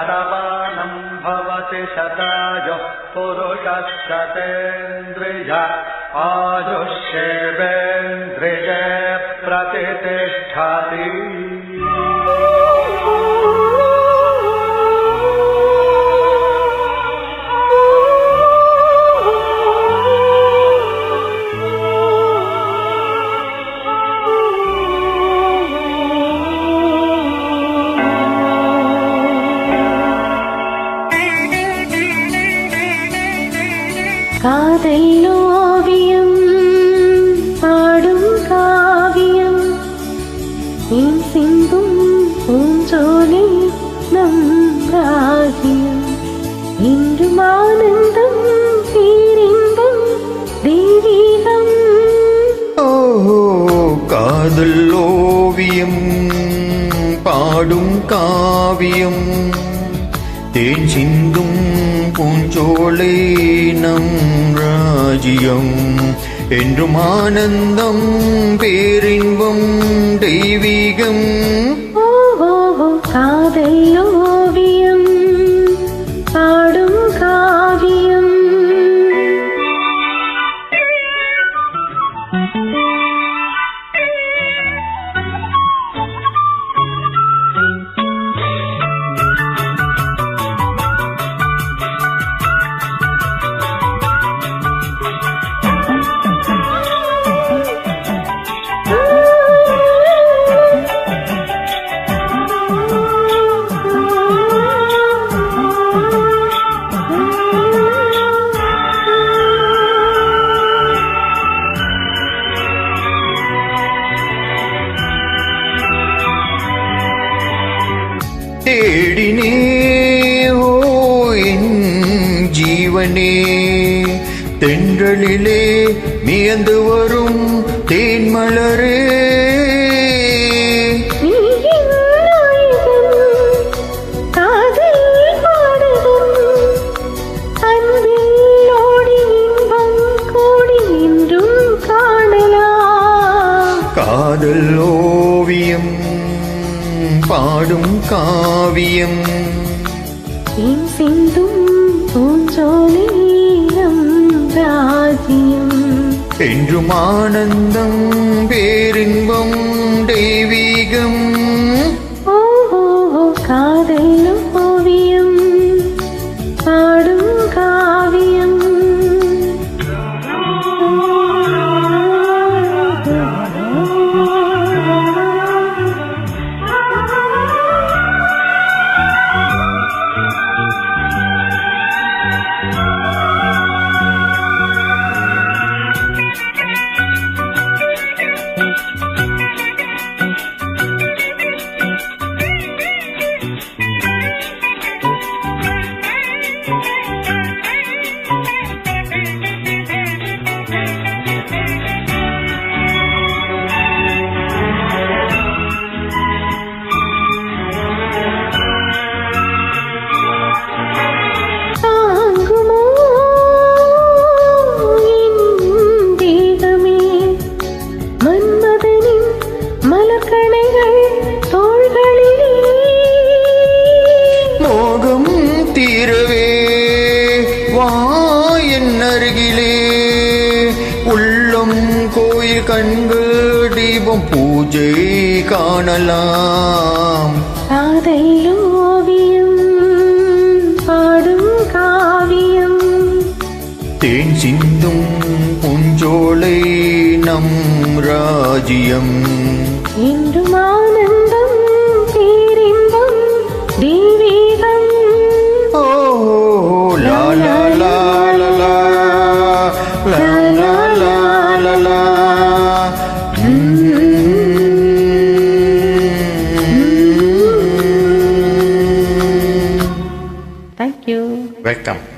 शतमानं भवति शतायुः पुरुषः शतेन्द्रिय आयुष्येवेन्द्रिये प्रतिष्ठति। காதல் ஓவியம் பாடும் காவியம் என் சிந்தும் பூஞ்சோலை நம் ராஜ்யம் இன்றும் ஆனந்தம் பேரின்பம் தெய்வீகம். ஓஹோ காதல் ஓவியம் பாடும் காவியம் தேன் சிந்தும் பூஞ்சோலை நம் ராஜ்யம் என்றும் ஆனந்தம் பேரின்பம் தெய்வீகம். ஓஹோ காதல் ஓவியம் பாடும் காவியம். தேடினே ஓ என் ஜீவனே தென்றலிலே மியந்து வரும் தேன்மலரே காதல் ஓவியம் பாடும் காவியம் என் சிந்தும் பூஞ்சோலை நம் ராஜ்யம் என்றும் ஆனந்தம் பேரின்பம் தெய்வீகம். ஓஹோ காதல் ஓவியம் பாடும் காவியம். மோகம் தீரவே வா என் அருகிலே உள்ளம் கோயில் கண்கள் தீபம் பூஜை காணலாம். காதல் ஓவியம் பாடும் காவியம் தேன் சிந்தும் பூஞ்சோலை நம் ராஜ்யம் என்றும் ஆனந்தம் பேரின்பம் தெய்வீகம். ஓ லா லா லா லா லா லா லா லா லா. Thank you. Welcome.